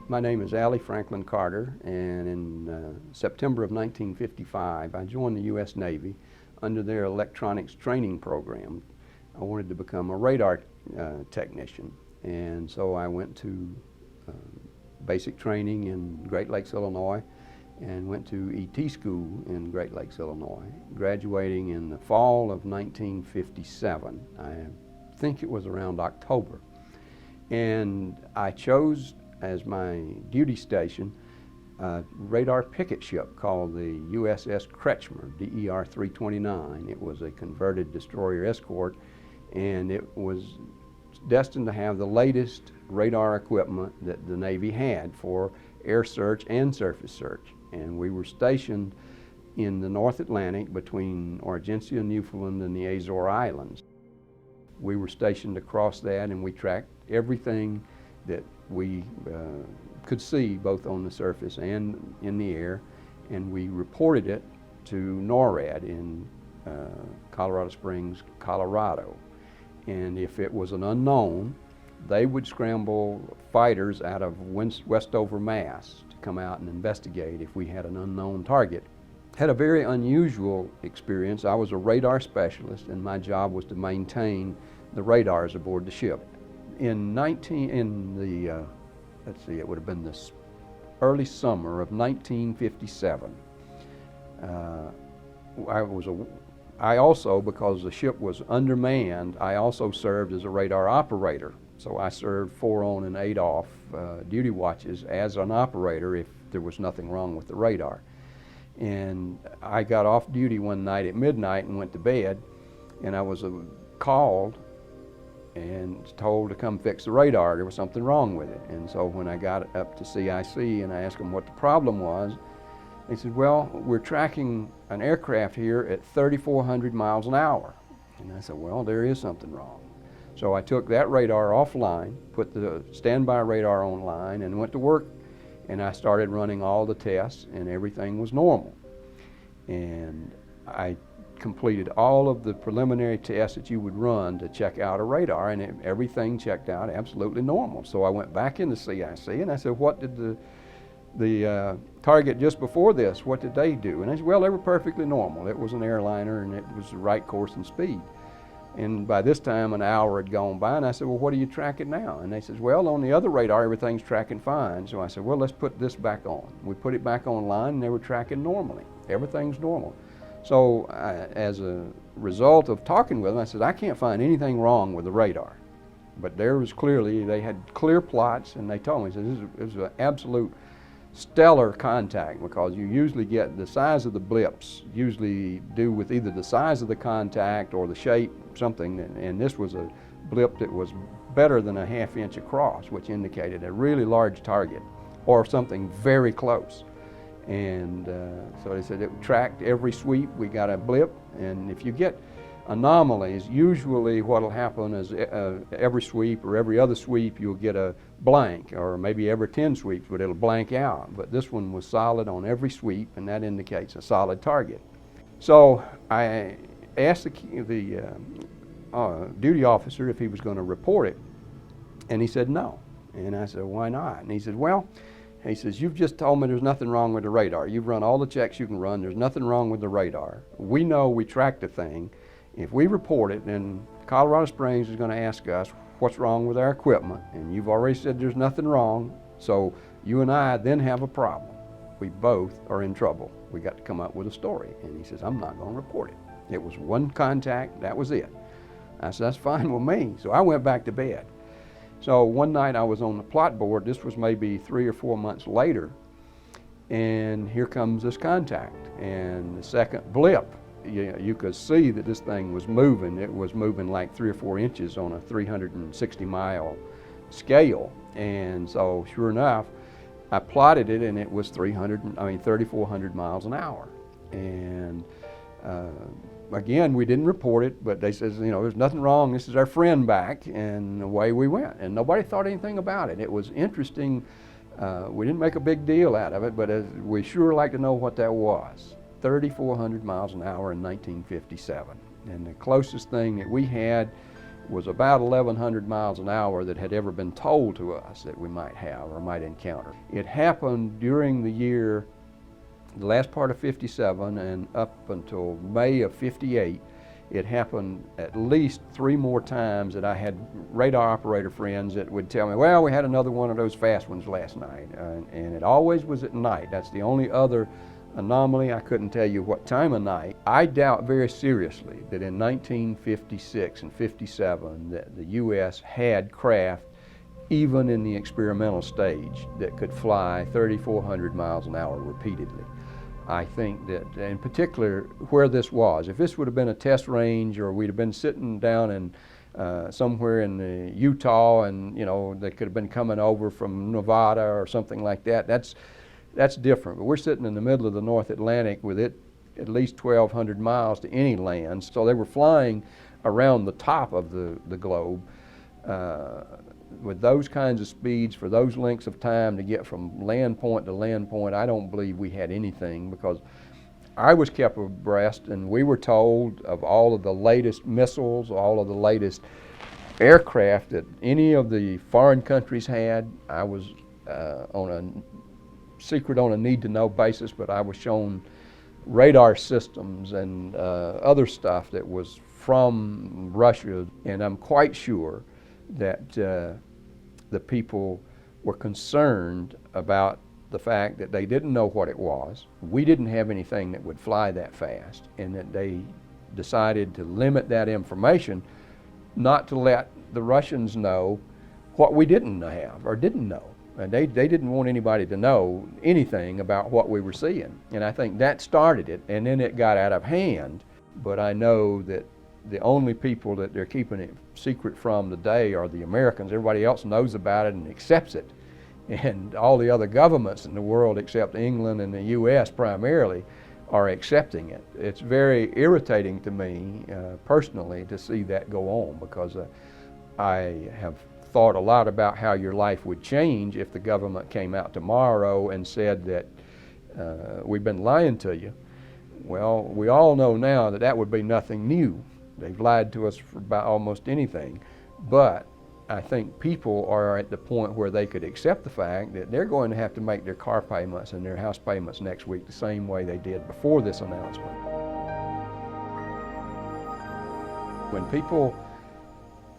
My name is Allie Franklin Carter, and in September of 1955, I joined the U.S. Navy under their electronics training program. I wanted to become a radar technician, and so I went to basic training in Great Lakes, Illinois, and went to ET school in Great Lakes, Illinois, graduating in the fall of 1957. I think it was around October. And I chose as my duty station a radar picket ship called the USS Kretschmer, DER 329. It was a converted destroyer escort, and it was destined to have the latest radar equipment that the Navy had for air search and surface search. And we were stationed in the North Atlantic between Argentia, Newfoundland, and the Azore Islands. We were stationed across that, and we tracked everything that we could see both on the surface and in the air, and we reported it to NORAD in Colorado Springs, Colorado. And if it was an unknown, they would scramble fighters out of Westover, Mass. to come out and investigate if we had an unknown target. Had a very unusual experience. I was a radar specialist, and my job was to maintain the radars aboard the ship. It would have been the early summer of 1957. I also, because the ship was undermanned, I also served as a radar operator. So I served 4 on and 8 off duty watches as an operator if there was nothing wrong with the radar. And I got off duty one night at midnight and went to bed, and I was called and told to come fix the radar. There was something wrong with it. And so when I got up to CIC and I asked them what the problem was, they said, well, we're tracking an aircraft here at 3,400 miles an hour. And I said, well, there is something wrong. So I took that radar offline, put the standby radar online, and went to work. And I started running all the tests, and everything was normal. And I completed all of the preliminary tests that you would run to check out a radar, and everything checked out absolutely normal. So I went back into CIC and I said, what did the target just before this, what did they do? And they said, well, they were perfectly normal. It was an airliner, and it was the right course and speed. And by this time, an hour had gone by, and I said, well, what are you tracking now? And they said, well, on the other radar, everything's tracking fine. So I said, well, let's put this back on. We put it back online, and they were tracking normally. Everything's normal. So as a result of talking with them, I said, I can't find anything wrong with the radar. But there was clearly, they had clear plots, and they told me, this is an absolute stellar contact, because you usually get the size of the blips usually do with either the size of the contact or the shape, something, and this was a blip that was better than a ½ inch across, which indicated a really large target or something very close. And so they said it tracked every sweep. We got a blip, and if you get anomalies, usually what will happen is every sweep or every other sweep you'll get a blank, or maybe every 10 sweeps, but it'll blank out. But this one was solid on every sweep, and that indicates a solid target. So I asked the duty officer if he was going to report it, and he said no. And I said, why not? And he said, well, he says, you've just told me there's nothing wrong with the radar. You've run all the checks you can run. There's nothing wrong with the radar. We know we tracked the thing. If we report it, then Colorado Springs is going to ask us what's wrong with our equipment, and you've already said there's nothing wrong, so you and I then have a problem. We both are in trouble. We got to come up with a story. And he says, I'm not going to report it. It was one contact, that was it. I said, that's fine with me. So I went back to bed. So one night I was on the plot board. This was maybe 3 or 4 months later, and here comes this contact. And the second blip, you could see that this thing was moving. It was moving like 3 or 4 inches on a 360-mile scale. And so sure enough, I plotted it, and it was 3,400 miles an hour. And again, we didn't report it, but they says, there's nothing wrong. This is our friend back, and away we went. And nobody thought anything about it. It was interesting. We didn't make a big deal out of it, but we sure like to know what that was. 3,400 miles an hour in 1957. And the closest thing that we had was about 1,100 miles an hour that had ever been told to us that we might have or might encounter. It happened during the year, the last part of 57 and up until May of 58. It happened at least 3 more times that I had radar operator friends that would tell me, well, we had another one of those fast ones last night. And it always was at night. That's the only other anomaly. I couldn't tell you what time of night. I doubt very seriously that in 1956 and 57 that the U.S. had craft, even in the experimental stage, that could fly 3,400 miles an hour repeatedly. I think that, in particular, where this was, if this would have been a test range or we'd have been sitting down in somewhere in Utah and, you know, they could have been coming over from Nevada or something like that, that's different. But we're sitting in the middle of the North Atlantic with it at least 1,200 miles to any land. So they were flying around the top of the globe with those kinds of speeds for those lengths of time to get from land point to land point. I don't believe we had anything, because I was kept abreast and we were told of all of the latest missiles, all of the latest aircraft that any of the foreign countries had. I was on a secret on a need-to-know basis, but I was shown radar systems and other stuff that was from Russia, and I'm quite sure that the people were concerned about the fact that they didn't know what it was. We didn't have anything that would fly that fast, and that they decided to limit that information, not to let the Russians know what we didn't have or didn't know. And they didn't want anybody to know anything about what we were seeing. And I think that started it, and then it got out of hand. But I know that the only people that they're keeping it secret from today are the Americans. Everybody else knows about it and accepts it. And all the other governments in the world, except England and the U.S. primarily, are accepting it. It's very irritating to me personally to see that go on, because I have thought a lot about how your life would change if the government came out tomorrow and said that we've been lying to you. Well, we all know now that that would be nothing new. They've lied to us for about almost anything. But I think people are at the point where they could accept the fact that they're going to have to make their car payments and their house payments next week the same way they did before this announcement. When people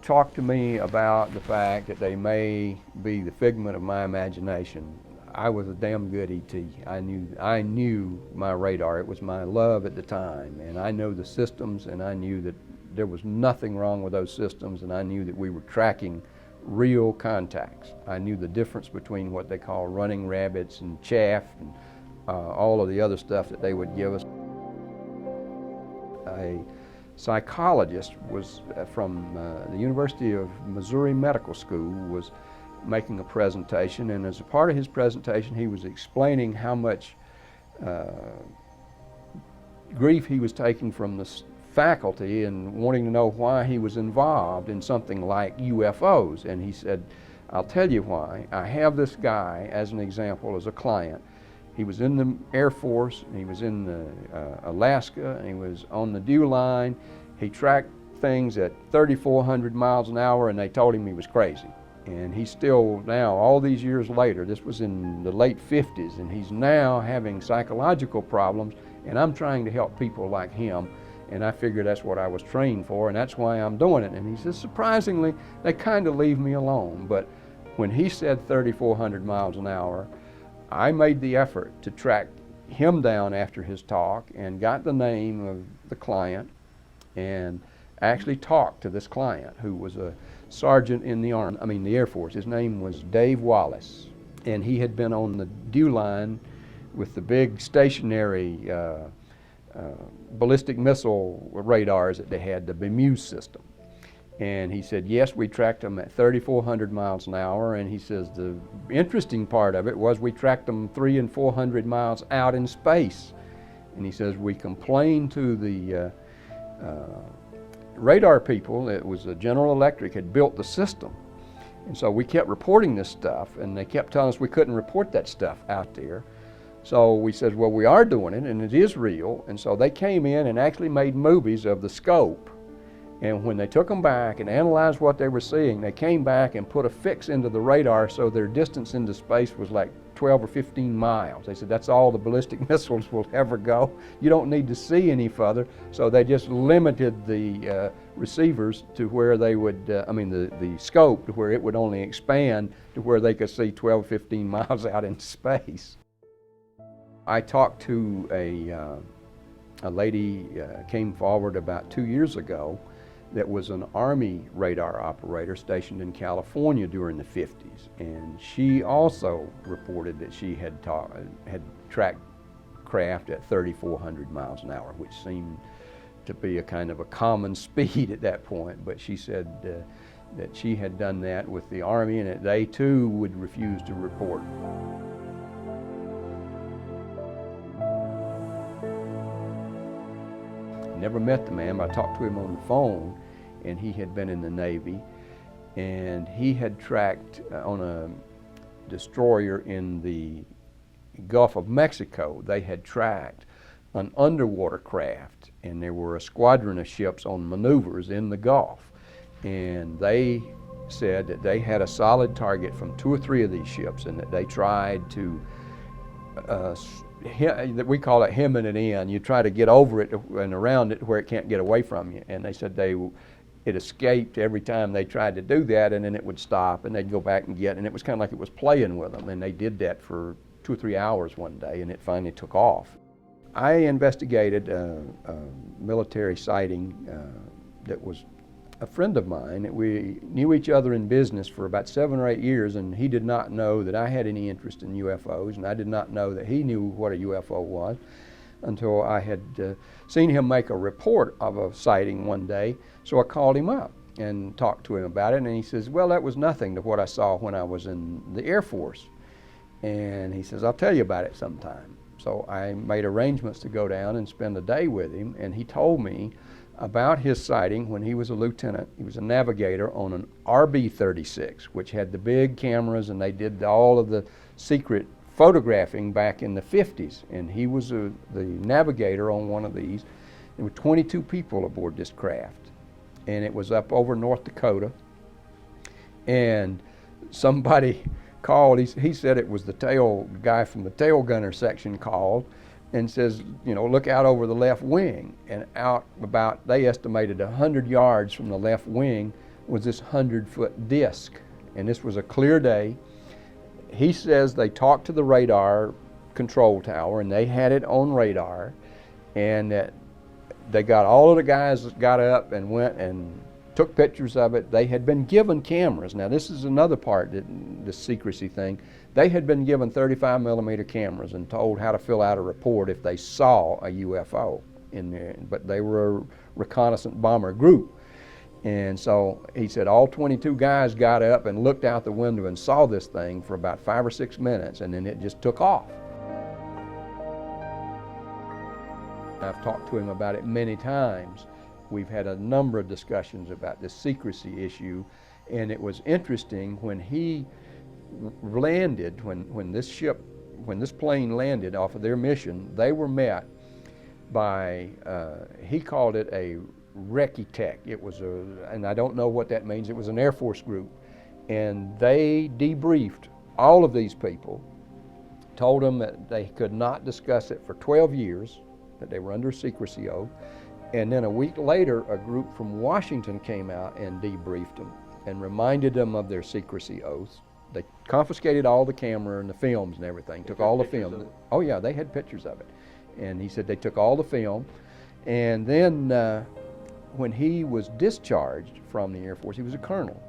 talk to me about the fact that they may be the figment of my imagination, I was a damn good ET. I knew my radar. It was my love at the time, and I know the systems, and I knew that there was nothing wrong with those systems, and I knew that we were tracking real contacts. I knew the difference between what they call running rabbits and chaff and all of the other stuff that they would give us. A psychologist was from the University of Missouri Medical School was making a presentation, and as a part of his presentation he was explaining how much grief he was taking from the faculty and wanting to know why he was involved in something like UFOs. And he said, I'll tell you why. I have this guy as an example, as a client. He was in the Air Force, and he was in Alaska, and he was on the DEW line. He tracked things at 3,400 miles an hour, and they told him he was crazy. And he's still now, all these years later, this was in the late 50s, and he's now having psychological problems, and I'm trying to help people like him, and I figured that's what I was trained for, and that's why I'm doing it. And he says, surprisingly, they kind of leave me alone. But when he said 3,400 miles an hour, I made the effort to track him down after his talk and got the name of the client and actually talked to this client, who was a sergeant in the Air Force. His name was Dave Wallace, and he had been on the DEW line with the big stationary ballistic missile radars that they had, the BMUS system. And he said, yes, we tracked them at 3,400 miles an hour, and he says the interesting part of it was we tracked them 300 and 400 miles out in space. And he says we complained to the radar people. It was General Electric had built the system, and so we kept reporting this stuff, and they kept telling us we couldn't report that stuff out there. So we said, well, we are doing it, and it is real. And so they came in and actually made movies of the scope And when they took them back and analyzed what they were seeing, they came back and put a fix into the radar so their distance into space was like 12 or 15 miles. They said that's all the ballistic missiles will ever go. You don't need to see any further. So they just limited the receivers to where they would, the scope to where it would only expand to where they could see 12, 15 miles out in space. I talked to a lady came forward about 2 years ago that was an Army radar operator stationed in California during the 50s, and she also reported that she had tracked craft at 3,400 miles an hour, which seemed to be a kind of a common speed at that point. But she said that she had done that with the Army, and that they too would refuse to report. Never met the man, but I talked to him on the phone, and he had been in the Navy, and he had tracked on a destroyer in the Gulf of Mexico. They had tracked an underwater craft, and there were a squadron of ships on maneuvers in the Gulf, and they said that they had a solid target from 2 or 3 of these ships, and that they tried to we call it hemming it in. You try to get over it and around it where it can't get away from you. And they said it escaped every time they tried to do that, and then it would stop, and they'd go back and get, and it was kind of like it was playing with them. And they did that for 2 or 3 hours one day, and it finally took off. I investigated a military sighting that was a friend of mine. We knew each other in business for about 7 or 8 years, and he did not know that I had any interest in UFOs, and I did not know that he knew what a UFO was until I had seen him make a report of a sighting one day. So I called him up and talked to him about it, and he says, well, that was nothing to what I saw when I was in the Air Force. And he says, I'll tell you about it sometime. So I made arrangements to go down and spend a day with him, and he told me about his sighting when he was a lieutenant. He was a navigator on an RB-36, which had the big cameras, and they did all of the secret photographing back in the 50s. And he was the navigator on one of these. There were 22 people aboard this craft, and it was up over North Dakota. And somebody called, he said it was the guy from the tail gunner section called, and says, look out over the left wing. And out about, they estimated 100 yards from the left wing was this 100-foot disc. And this was a clear day. He says they talked to the radar control tower, and they had it on radar, and that they got all of the guys that got up and went and took pictures of it. They had been given cameras. Now this is another part, the secrecy thing. They had been given 35 millimeter cameras and told how to fill out a report if they saw a UFO in there, but they were a reconnaissance bomber group. And so he said all 22 guys got up and looked out the window and saw this thing for about 5 or 6 minutes, and then it just took off. I've talked to him about it many times. We've had a number of discussions about this secrecy issue, and it was interesting when he landed, when this plane landed off of their mission, they were met by, he called it a recce tech. It was and I don't know what that means, it was an Air Force group. And they debriefed all of these people, told them that they could not discuss it for 12 years, that they were under secrecy oath. And then a week later, a group from Washington came out and debriefed them and reminded them of their secrecy oaths. They confiscated all the camera and the films and everything, took all the film. Oh yeah, they had pictures of it. And he said they took all the film. And then when he was discharged from the Air Force, he was a colonel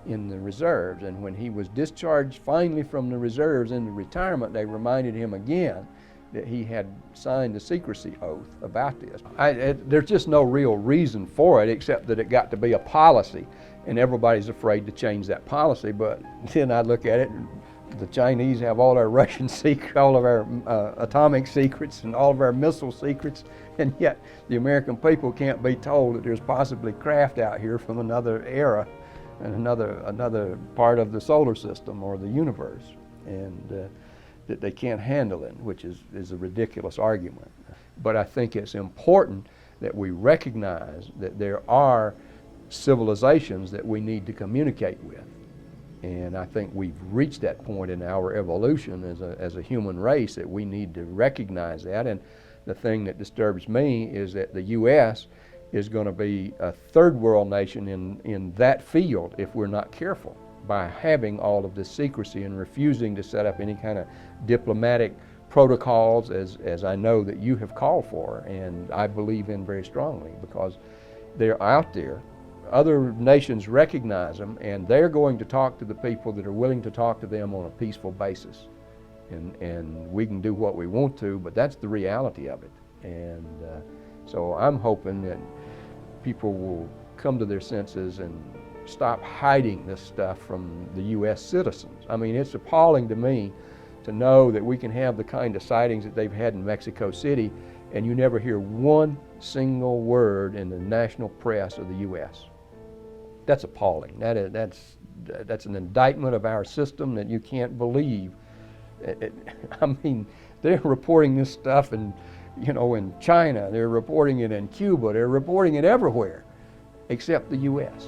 in the reserves, and when he was discharged finally from the reserves into retirement, they reminded him again that he had signed a secrecy oath about this. There's just no real reason for it except that it got to be a policy, and everybody's afraid to change that policy. But then I look at it, and the Chinese have all our Russian secrets, all of our atomic secrets, and all of our missile secrets, and yet the American people can't be told that there's possibly craft out here from another era and another part of the solar system or the universe, and that they can't handle it, which is a ridiculous argument. But I think it's important that we recognize that there are civilizations that we need to communicate with. And I think we've reached that point in our evolution as a human race that we need to recognize that. And the thing that disturbs me is that the U.S. is going to be a third world nation in that field if we're not careful, by having all of this secrecy and refusing to set up any kind of diplomatic protocols as I know that you have called for, and I believe in very strongly, because they're out there. Other nations recognize them, and they're going to talk to the people that are willing to talk to them on a peaceful basis. And we can do what we want to, but that's the reality of it. And so I'm hoping that people will come to their senses and stop hiding this stuff from the U.S. citizens. I mean, it's appalling to me to know that we can have the kind of sightings that they've had in Mexico City, and you never hear one single word in the national press of the U.S. That's appalling. That's an indictment of our system that you can't believe. I mean, they're reporting this stuff in China, they're reporting it in Cuba, they're reporting it everywhere except the U.S.